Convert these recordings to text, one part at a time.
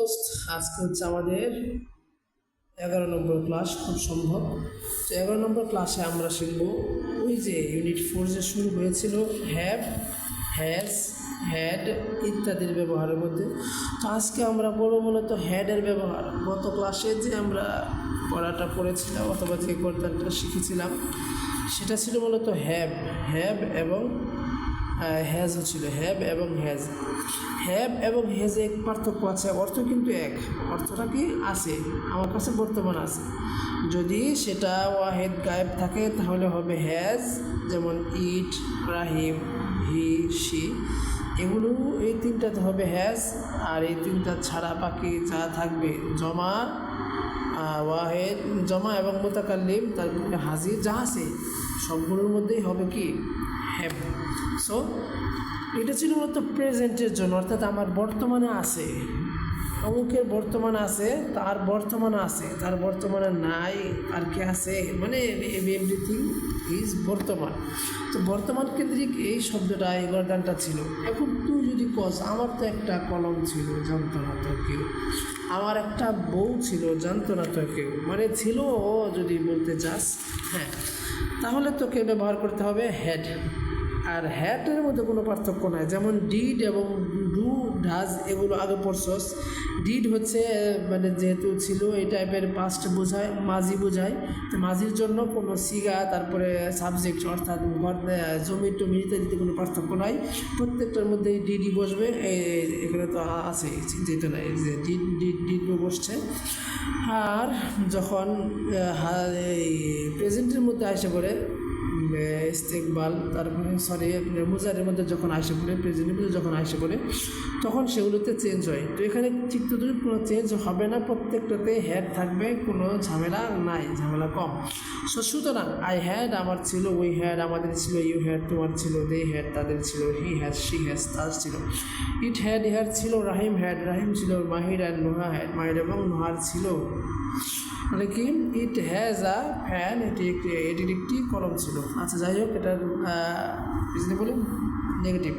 দোস্ত, আজকে হচ্ছে আমাদের 11 নম্বর ক্লাস খুব সম্ভব। তো 11 নম্বর ক্লাসে আমরা শিখব ওই যে ইউনিট 4 যে শুরু হয়েছিল হ্যাভ, হ্যাজ, হ্যাড ইত্যাদির ব্যবহারের মধ্যে। তো আজকে আমরা পড়ব মূলত হ্যাডের ব্যবহার। গত ক্লাসে যে আমরা পড়াটা পড়েছিলাম অথবা যে গদ্যটা শিখেছিলাম সেটা ছিল মূলত হ্যাভ, হ্যাভ এবং হ্যাজও ছিল, হ্যাভ এবং হ্যাজ। হ্যাভ এবং হ্যাজে এক পার্থক্য আছে, অর্থ কিন্তু এক। অর্থটা কি আছে আমার কাছে বর্তমান আছে, যদি সেটা ওয়াহেদ গায়েব থাকে তাহলে হবে হ্যাজ, যেমন ইট, রাহিম, হি, শি, এগুলো এই তিনটাতে হবে হ্যাজ। আর এই তিনটা ছাড়া বাকি যা থাকবে জমা, ওয়াহেদ, জমা এবং মুতাকাল্লিম, তারপরে হাজির যা আছে সবগুলোর মধ্যেই হবে কি হ্যাভ। সো এটা ছিল মূলত প্রেজেন্টের জন্য, অর্থাৎ আমার বর্তমানে আছে, অমুকের বর্তমানে আছে, তার বর্তমানে আছে, তার বর্তমানে নাই, আর কি আছে, মানে এভরিথিং ইজ বর্তমান। তো বর্তমান কেন্দ্রিক এই শব্দটা, এই গর্দানটা ছিল। এখন তুই যদি কস আমার তো একটা কলম ছিল জানতো না তো কেউ, আমার একটা বউ ছিল জানতো না তো কেউ, মানে ছিল ও যদি বলতে চাস, হ্যাঁ, তাহলে তোকে ব্যবহার করতে হবে হ্যাড। আর হ্যাটের মধ্যে কোনো পার্থক্য নাই, যেমন ডিড এবং ডু, ডাজ এগুলো আগে পড়ছস। ডিড হচ্ছে মানে যেহেতু ছিল এই টাইপের পাস্ট বোঝায়, মাঝি বোঝায়। তো মাঝির জন্য কোনো সিগা, তারপরে সাবজেক্ট অর্থাৎ জমি টমি ইত্যাদিতে কোনো পার্থক্য নাই, প্রত্যেকটার মধ্যেই ডিডি বসবে। এখানে তো আছে, চিন্তিত নাই যে ডিড ডিড ডিড বসছে। আর যখন প্রেজেন্টের মধ্যে আসে পড়ে ইস্তেকবাল, তারপরে মুজারের মধ্যে যখন আসে পড়ে, প্রেজেন্টের মধ্যে যখন আসে পড়ে, তখন সেগুলোতে চেঞ্জ হয়। তো এখানে চিত্তদূর কোনো চেঞ্জ হবে না, প্রত্যেকটাতে হ্যাড থাকবে, কোনো ঝামেলা নাই, ঝামেলা কম। সুতরাং আই হ্যাড আমার ছিল, উই হ্যাড আমাদের ছিল, ইউ হ্যাড তোমার ছিল, দে হ্যাড তাদের ছিল, হি হ্যাজ শি হ্যাজ তার ছিল, ইট হ্যাড ইহার ছিল, রাহিম হ্যাড রাহিম ছিল, মাহির অ্যান্ড নোহা হ্যাড মাহির এবং নোহার ছিল। মানে কি, ইট হ্যাজ আ ফ্যান, এটির একটি কলম ছিল। আচ্ছা যাই হোক, এটার বলি নেগেটিভ।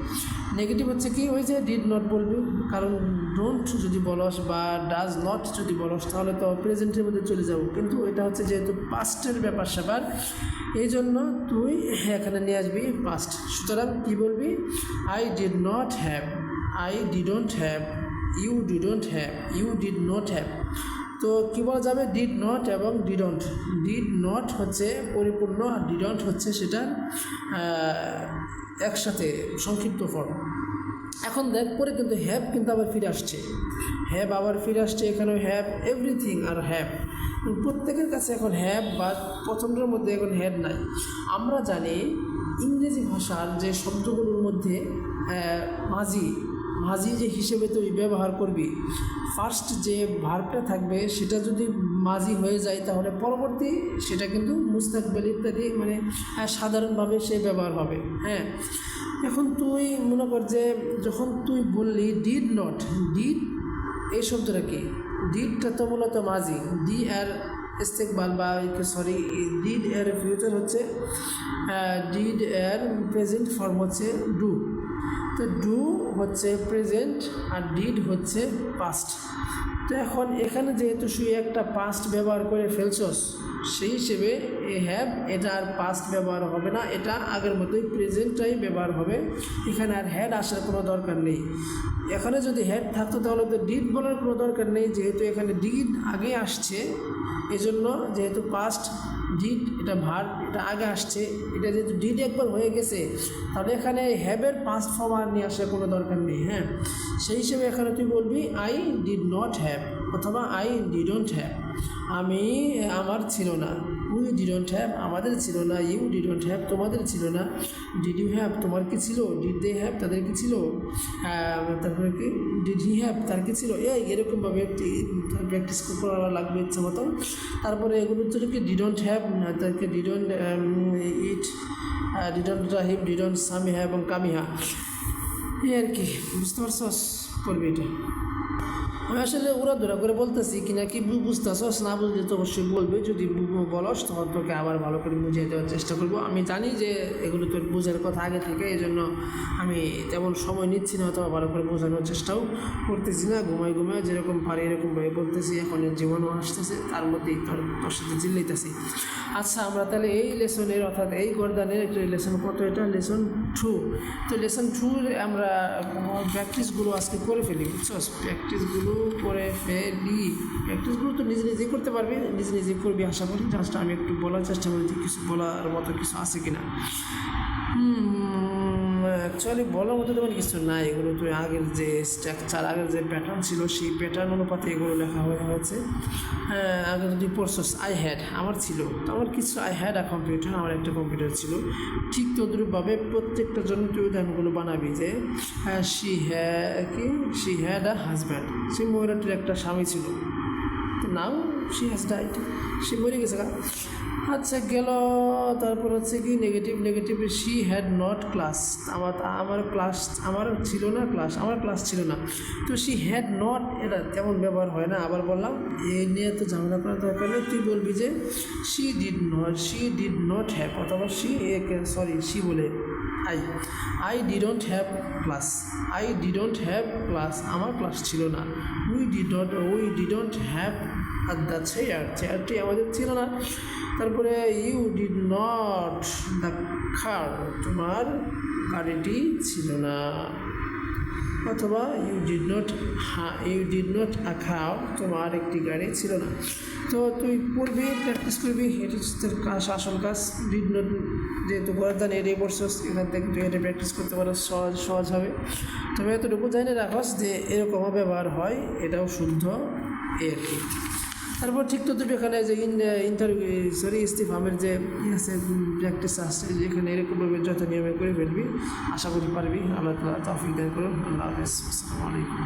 নেগেটিভ হচ্ছে কি, ওই যে ডিড নট বলবি, কারণ ডোন্ট যদি বলস বা ডাজ নট যদি বলস তাহলে তো প্রেজেন্টের মধ্যে চলে যাব, কিন্তু এটা হচ্ছে যেহেতু পাস্টের ব্যাপার স্যাপার, এই জন্য তুই এখানে নিয়ে আসবি পাস্ট। সুতরাং কী বলবি, I did not have, I didn't have, you didn't have, you did not have. তো কী বলা যাবে, ডিড নট এবং ডিডন্ট। ডিড নট হচ্ছে পরিপূর্ণ, আর ডিডন্ট হচ্ছে সেটার একসাথে সংক্ষিপ্ত ফর্ম। এখন দেখ পরে কিন্তু হ্যাভ কিন্তু আবার ফিরে আসছে, হ্যাভ আবার ফিরে আসছে, এখানেও হ্যাভ, এভরিথিং আর হ্যাভ। প্রত্যেকের কাছে এখন হ্যাভ বা প্রথমটার মধ্যে এখন হ্যাড নাই। আমরা জানি ইংরেজি ভাষার যে শব্দগুলোর মধ্যে মাঝি, মাঝি যে হিসেবে তুই ব্যবহার করবি, ফার্স্ট যে ভার্বটা থাকবে সেটা যদি মাঝি হয়ে যায় তাহলে পরবর্তী সেটা কিন্তু মুস্তাকবেল ইত্যাদি মানে সাধারণভাবে সে ব্যবহার হবে। হ্যাঁ, এখন তুই মনে কর যে যখন তুই বললি ডিড নট, ডিড এই শব্দটা কি, ডিডটা তো মূলত মাঝি, ডি আর ইস্তেকবাল বা ডিড এর ফিউচার হচ্ছে, ডিড এর প্রেজেন্ট ফর্ম হচ্ছে ডু। তো ডু হচ্ছে প্রেজেন্ট আর ডিড হচ্ছে পাস্ট। তো এখন এখানে যেহেতু শুয়ে একটা পাস্ট ব্যবহার করে ফেলছস, সেই হিসেবে এ হ্যাভ এটা আর পাস্ট ব্যবহার হবে না, এটা আগের মতোই প্রেজেন্টটাই ব্যবহার হবে। এখানে আর হ্যাড আসার কোনো দরকার নেই। এখানে যদি হ্যাড থাকতো তাহলে তো ডিড বলার কোনো দরকার নেই, যেহেতু এখানে ডিড আগে আসছে, এজন্য যেহেতু পাস্ট ডিড এটা ভার্ব, এটা আগে আসছে, এটা যেহেতু ডিড একবার হয়ে গেছে তাহলে এখানে হ্যাভের পাস্ট ফর্ম আর নিয়ে আসার কোনো দরকার নেই। হ্যাঁ, সেই হিসেবে এখানে তুই বলবি আই ডিড নট হ্যাভ অথবা আই ডিডন্ট হ্যাভ, আমি আমার ছিল না, উই ডিডন্ট হ্যাভ আমাদের ছিল না, ইউ ডিডন্ট হ্যাভ তোমাদের ছিল না, ডিড ইউ হ্যাভ তোমার কি ছিল, ডিড দে হ্যাভ তাদের কি ছিল, তারপরে কি ডিড হি হ্যাভ তার কি ছিল, এরকমভাবে একটি প্র্যাকটিস করা লাগবে ইচ্ছা মতো। তারপরে এগুলোর জন্য কি ডিডন্ট হ্যাভ, তাদেরকে didn't it, didn't Rahim, didn't Samiha এবং কামিহা, এই আর কি, বুঝতে পারছস, করবি এটা। আমি আসলে ওরা ধরা করে বলতেছি কিনা কি বুঝতেছস, না বুঝলে তো অবশ্যই বলবে, যদি বলস তখন তোকে আবার ভালো করে বুঝিয়ে দেওয়ার চেষ্টা করবো। আমি জানি যে এগুলো তোর বোঝার কথা আগে থেকে, এই জন্য আমি তেমন সময় নিচ্ছি না, অথবা ভালো করে বোঝানোর চেষ্টাও করতেছি না। ঘুমায় যেরকম পারি এরকমভাবে বলতেছি। এখন এর জীবনও আসতেছে, তার মধ্যেই তোর সাথে চিল্লাইতেছি। আচ্ছা, আমরা তাহলে এই লেসনের অর্থাৎ এই গর্দানের একটা লেসন কত, এটা লেসন 2। তো লেসন 2 আমরা প্র্যাকটিসগুলো আজকে করে ফেলি, বুঝছো? প্র্যাকটিসগুলো করে ফেলি। প্র্যাকটিসগুলো তো নিজে করতে পারবি, নিজে করবি আশা করি। জাস্ট আমি একটু বলার চেষ্টা করি যে কিছু বলার মতো কিছু আছে কিনা। অ্যাকচুয়ালি বলার মতো তেমন কিছু নাই। এগুলো তুই আগের যে স্ট্রাকচার, আগের যে প্যাটার্ন ছিল সেই প্যাটার্ন অনুপাতে এগুলো লেখা হয়েছে। হ্যাঁ, আগে যদি পড়ছস আমার ছিল, তো আমার কিছু আই হ্যাড আ কম্পিউটার, আমার একটা কম্পিউটার ছিল। ঠিক তদ্রূপভাবে প্রত্যেকটা জন্য তুই উদাহরণগুলো বানাবি যে শি হ্যাড আ হাজব্যান্ড, সেই মহিলাটির একটা স্বামী ছিল, তো নাও শি হ্যাজ ডাইড, সে মরে গেছে। আচ্ছা গেল। তারপর হচ্ছে কি negative she had not class, আমার ছিল না ক্লাস, আমার ক্লাস ছিল না। তো শি হ্যাড নট, এটা তেমন ব্যবহার হয় না। আবার বললাম এই নিয়ে তো ঝামেলা করার দরকার নেই। তুই বলবি যে শি ডিড নট হ্যাভ, অথবা শি বলে আই ডিডন্ট হ্যাভ ক্লাস, আমার ক্লাস ছিল না। উই ডিডন্ট হ্যাভ দ্য চেয়ারটি আমাদের ছিল না। তারপরে you did not the car, তোমার গাড়িটি ছিল না। অথবা ইউ ডিড নট খাও, তোমার একটি গাড়ি ছিল না। তো তুই পড়বি, প্র্যাকটিস করবি, এটি তোর আসল কাজ। ডিড নট যেহেতু গর্দান এড়িয়ে পড়ছস, এখান থেকে তুই এটা প্র্যাকটিস করতে পারো, সহজ হবে। তবে এতটুকু জানিয়ে রাখস যে এরকমও ব্যবহার হয়, এটাও শুদ্ধ আর কি। তারপর ঠিক তো দুটো এখানে যে ইস্তিফামের যে প্র্যাকটিস আসছে, যেখানে এরকমভাবে যত নিয়মে করে ফেলবি, আশা করি পারবি। আল্লাহ তাআলা তৌফিক দান করুন। আল্লাহ হাফেজ, আসসালামু আলাইকুম।